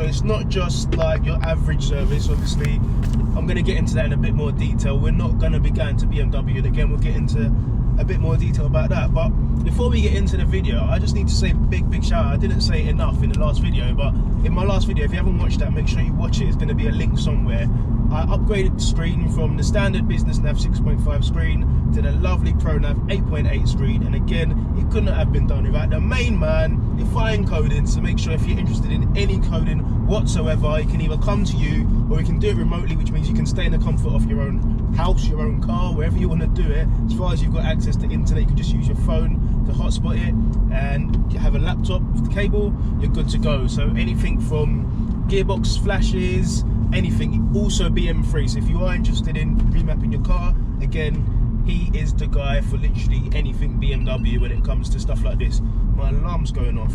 So it's not just like your average service. Obviously, I'm going to get into that in a bit more detail. We're not going to be going to BMW, and again, we'll get into a bit more detail about that. But before we get into the video, I just need to say big shout out. I didn't say it enough in the last video, but in my last video, if you haven't watched that, make sure you watch it. It's going to be a link somewhere. I upgraded the screen from the standard business nav 6.5 screen to the lovely Pro Nav 8.8 screen, and again, it couldn't have been done without the main man, Define Coding. So make sure if you're interested in any coding whatsoever, you can either come to you or you can do it remotely, which means you can stay in the comfort of your own house, your own car, wherever you want to do it. As far as you've got access to internet, you can just use your phone to hotspot it, and you have a laptop with the cable, you're good to go. So anything from gearbox flashes, anything, also BM free. So if you are interested in remapping your car, again, he is the guy for literally anything BMW when it comes to stuff like this. My alarm's going off.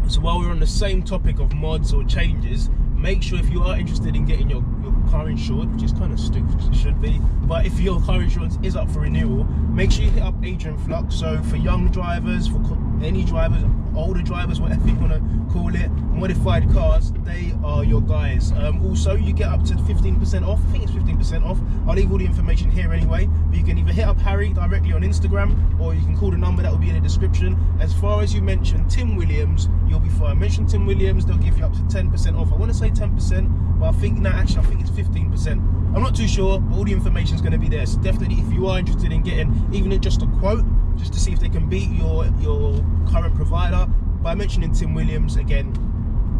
So while we're on the same topic of mods or changes, make sure if you are interested in getting your car insured, which is kind of stupid, it should be, but if your car insurance is up for renewal, make sure you hit up Agent Flux. So for young drivers, for any drivers, older drivers, whatever you want to call it, modified cars, they are your guys. Also, you get up to 15% off. I think it's 15% off. I'll leave all the information here anyway, but you can either hit up Harry directly on Instagram, or you can call the number that will be in the description. As far as you mention Tim Williams, you'll be fine. Mention Tim Williams, they'll give you up to 10% off. I want to say 10%, but I think, no, actually I think it's 15%. I'm not too sure, but all the information is going to be there. So definitely, if you are interested in getting even just a quote, just to see if they can beat your current provider, by mentioning Tim Williams, again,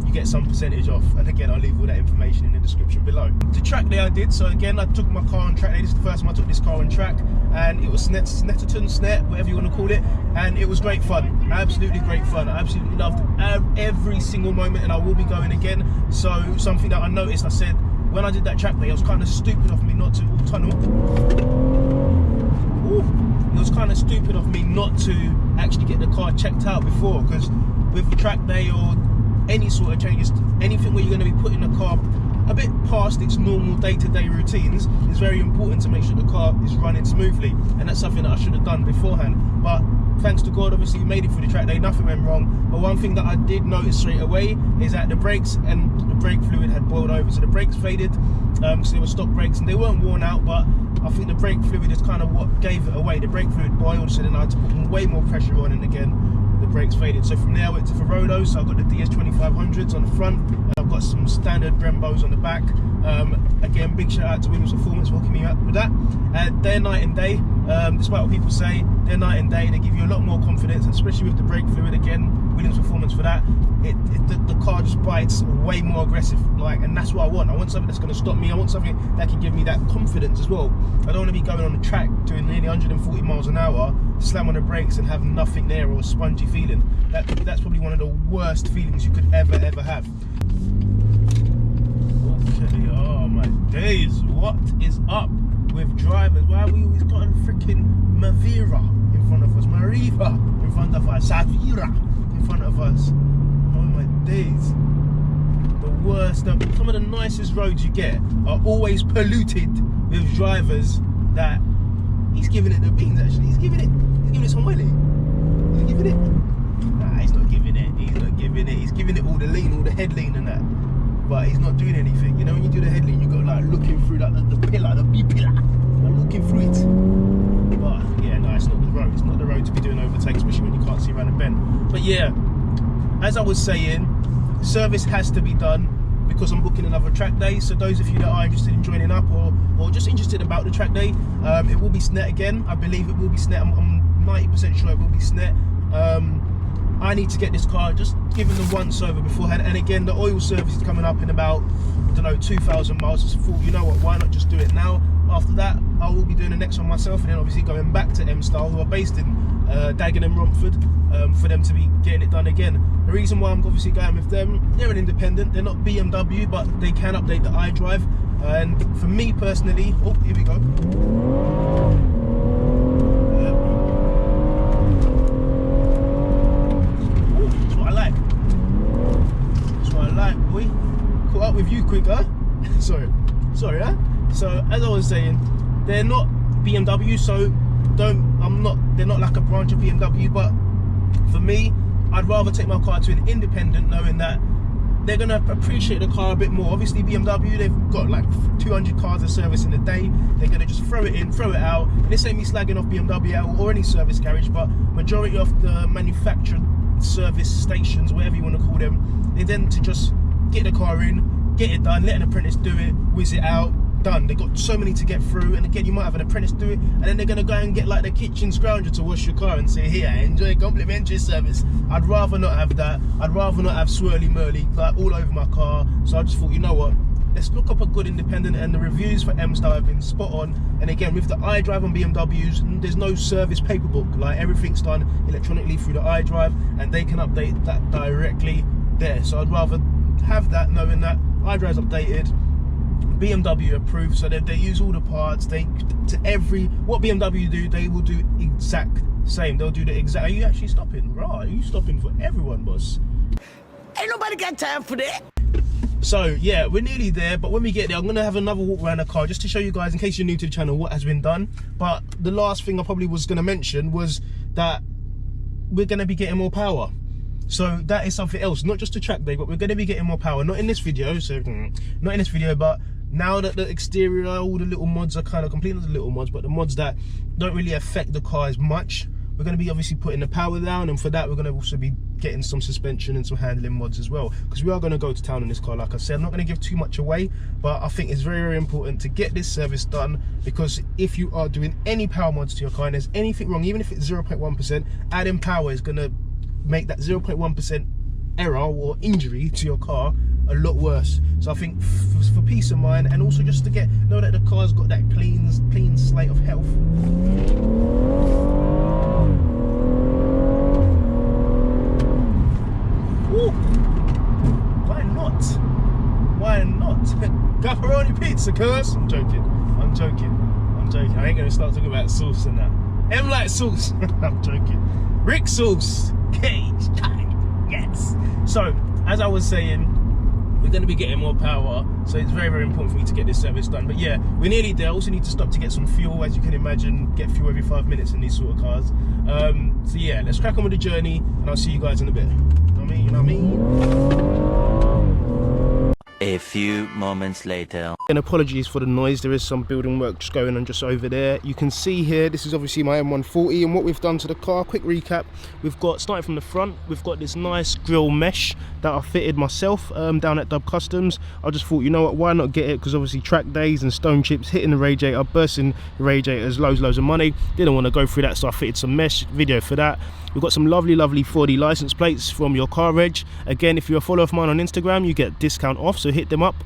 you get some percentage off. And again, I'll leave all that information in the description below. The track day I did, so again, I took my car on track day. This is the first time I took this car on track, and it was Snetterton, whatever you want to call it, and it was great fun. Absolutely great fun. I absolutely loved every single moment, and I will be going again. So something that I noticed, I said, when I did that track day, it was kind of stupid of me not to tunnel. It was kind of stupid of me not to actually get the car checked out before, because with track day or any sort of changes, anything where you're going to be putting the car a bit past its normal day-to-day routines, it's very important to make sure the car is running smoothly, and that's something that I should have done beforehand. But thanks to God, obviously we made it through the track day, nothing went wrong. But one thing that I did notice straight away is that the brakes and the brake fluid had boiled over. So the brakes faded, because they were stock brakes and they weren't worn out, but I think the brake fluid is kind of what gave it away. The brake fluid boiled, so then I had to put way more pressure on, and again, the brakes faded. So from there I went to Ferodo, so I've got the DS2500s on the front, and I've got some standard Brembos on the back. Again, big shout out to Williams Performance for hooking me up with that. They're night and day, despite what people say, they're night and day. They give you a lot more confidence, especially with the brake fluid. Again, Williams Performance for that. The car just bites way more aggressive, and that's what I want. I want something that's going to stop me. I want something that can give me that confidence as well. I don't want to be going on the track doing nearly 140 miles an hour, slam on the brakes and have nothing there, or a spongy feeling. That's probably one of the worst feelings you could ever have. Okay, oh my days, what is up with drivers? Why have we always got a freaking Mavira in front of us, Mariva in front of us, Savira in front of us? Oh my days. The worst. Some of the nicest roads you get are always polluted with drivers that he's giving it the beans. Actually, he's giving it some willy. Is he giving it? Nah, he's not giving it. He's giving it all the lean, all the head lean and that. But he's not doing anything. You know, when you do the head lean, you got like looking through like the pillar, the B pillar, like looking through it. But yeah, no, it's not the road. It's not the road to be doing overtakes, especially when you can't see around a bend. But yeah, as I was saying, service has to be done because I'm booking another track day. So those of you that are interested in joining up, or just interested about the track day, it will be SNET again. I believe it will be SNET. I'm 90% sure it will be SNET. I need to get this car just given the once over beforehand, and again, the oil service is coming up in about, I don't know, 2,000 miles. So you know what, why not just do it now? After that, I will be doing the next one myself, and then obviously going back to M-Style, who are based in Dagenham, Romford, for them to be getting it done again. The reason why I'm obviously going with them, they're an independent, they're not BMW, but they can update the iDrive. And for me personally, oh, here we go. That's what I like. That's what I like, boy. Caught up with you quick, huh? Sorry, huh? So as I was saying, they're not BMW, so they're not like a branch of BMW, but for me, I'd rather take my car to an independent knowing that they're gonna appreciate the car a bit more. Obviously BMW, they've got like 200 cars of service in a day. They're gonna just throw it in, throw it out. And this ain't me slagging off BMW or any service garage, but majority of the manufactured service stations, whatever you want to call them, they tend to just get the car in, get it done, let an apprentice do it, whiz it out, done. They got so many to get through, and again, you might have an apprentice do it, and then they're gonna go and get like the kitchen scrounger to wash your car and say, here, enjoy complimentary service. I'd rather not have that. I'd rather not have swirly murly like all over my car. So I just thought, you know what, let's look up a good independent, and the reviews for M-Style have been spot on. And again, with the iDrive on BMWs, there's no service paperbook. Like, everything's done electronically through the iDrive, and they can update that directly there. So I'd rather have that, knowing that iDrive's updated, BMW approved, so that they use all the parts. What BMW do, they will do exact same. They'll do the exact. Are you actually stopping? Right, are you stopping for everyone, boss? Ain't nobody got time for that. So yeah, we're nearly there, but when we get there, I'm gonna have another walk around the car just to show you guys, in case you're new to the channel, what has been done. But the last thing I probably was gonna mention was that we're gonna be getting more power. So that is something else, not just a track day, but we're gonna be getting more power. Not in this video, but now that the exterior, all the little mods are kind of complete, not the little mods, but the mods that don't really affect the car as much, we're going to be obviously putting the power down, and for that we're going to also be getting some suspension and some handling mods as well, because we are going to go to town in this car. Like I said, I'm not going to give too much away, but I think it's very, very important to get this service done, because if you are doing any power mods to your car and there's anything wrong, even if it's 0.1%, adding power is going to make that 0.1% error or injury to your car a lot worse. So I think for peace of mind, and also just to know that the car's got that clean slate of health. Ooh, why not? Why not? Pepperoni pizza, cuz. I'm joking. I ain't gonna start talking about sauce and that. M like sauce. I'm joking. Rick sauce. Cage. Yes. So as I was saying, we're going to be getting more power, so it's very, very important for me to get this service done. But yeah, we're nearly there. Also need to stop to get some fuel. As you can imagine, get fuel every 5 minutes in these sort of cars. So yeah, let's crack on with the journey, and I'll see you guys in a bit. You know what I mean? A few moments later. And apologies for the noise, there is some building work just going on just over there. You can see here, this is obviously my M140, and what we've done to the car, quick recap, we've got, starting from the front, we've got this nice grille mesh that I fitted myself down at Dub Customs. I just thought, you know what, why not get it, because obviously track days and stone chips, hitting the radiator, bursting the radiators, loads of money. Didn't want to go through that, so I fitted some mesh, video for that. We've got some lovely 4D license plates from your car reg. Again, if you're a follower of mine on Instagram, you get discount off, so hit them up.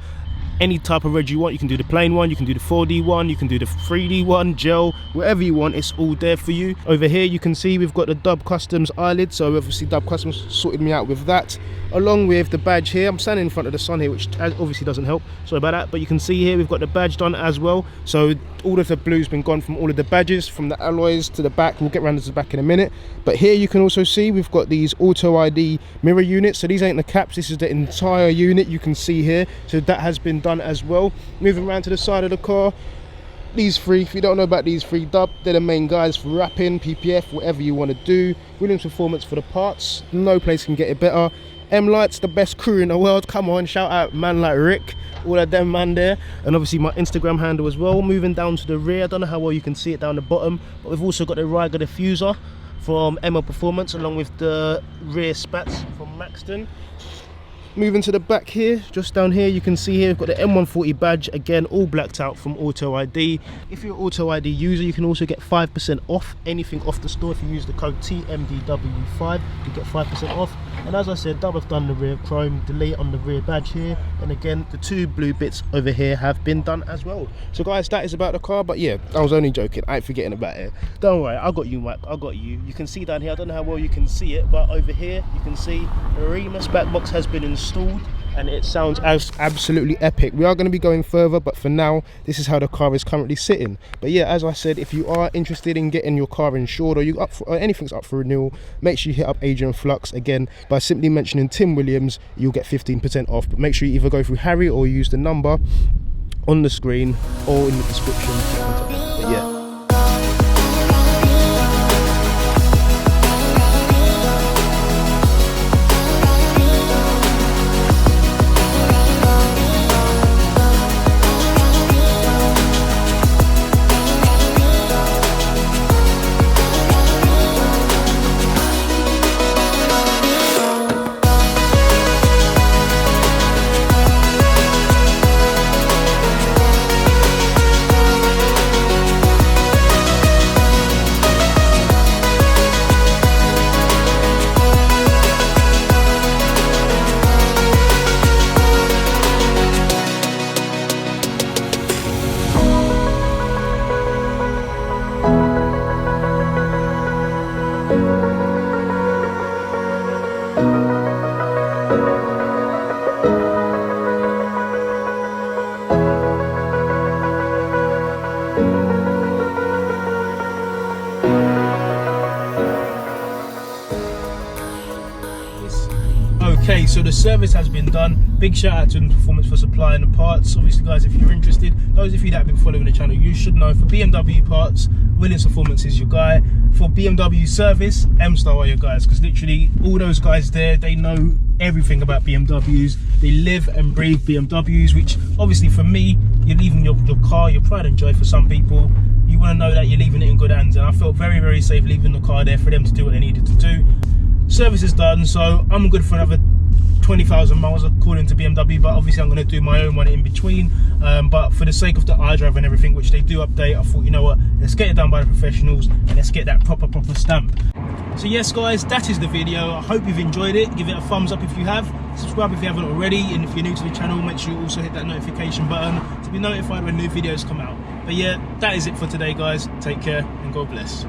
Any type of reg you want, you can do the plain one, you can do the 4D one, you can do the 3D one, gel, whatever you want, it's all there for you. Over here you can see we've got the Dub Customs eyelid, so obviously Dub Customs sorted me out with that, along with the badge here. I'm standing in front of the sun here, which obviously doesn't help, sorry about that, but you can see here we've got the badge done as well. So all of the blue's been gone from all of the badges, from the alloys to the back. We'll get around to the back in a minute, but here you can also see we've got these auto ID mirror units. So these ain't the caps, this is the entire unit, you can see here. So that has been done as well. Moving around to the side of the car, these three, if you don't know about these three, Dub, they're the main guys for wrapping, PPF, whatever you want to do. Williams Performance for the parts, no place can get it better. M-Light's the best crew in the world, come on, shout out man like Rick, all of them man there, and obviously my Instagram handle as well. Moving down to the rear, I don't know how well you can see it down the bottom, but we've also got the RIEGER Diffuser from M140i Performance, along with the rear spats from Maxton. Moving to the back here, just down here, you can see here we've got the M140 badge, again all blacked out from Auto ID. If you're an Auto ID user, you can also get 5% off anything off the store. If you use the code TMDW5, you get 5% off. And as I said, Dub have done the rear chrome delete on the rear badge here, and again the two blue bits over here have been done as well. So guys, that is about the car, but yeah, I was only joking, I ain't forgetting about it. Don't worry, I got you, Mike, I got you. You can see down here, I don't know how well you can see it, but over here you can see the REMUS back box has been installed, and it sounds absolutely epic. We are going to be going further, but for now this is how the car is currently sitting. But yeah, as I said, if you are interested in getting your car insured, or you up for, or anything's up for renewal, make sure you hit up Agent Flux. Again, by simply mentioning Tim Williams, you'll get 15% off. But make sure you either go through Harry or use the number on the screen or in the description to contact them. But yeah. service has been done. Big shout out to Performance for supplying the parts. Obviously guys, if you're interested, those of you that have been following the channel, you should know for BMW parts, Williams Performance is your guy. For BMW service, M-Star are your guys, because literally all those guys there, they know everything about BMWs. They live and breathe BMWs, which obviously for me, you're leaving your car, your pride and joy. For some people, you want to know that you're leaving it in good hands, and I felt very, very safe leaving the car there for them to do what they needed to do. Service is done, so I'm good for another 20,000 miles according to BMW, but obviously I'm going to do my own one in between. But for the sake of the iDrive and everything, which they do update, I thought, you know what, let's get it done by the professionals and let's get that proper stamp. So yes guys, that is the video. I hope you've enjoyed it. Give it a thumbs up if you have, subscribe if you haven't already, and if you're new to the channel, make sure you also hit that notification button to be notified when new videos come out. But yeah, that is it for today guys. Take care and God bless.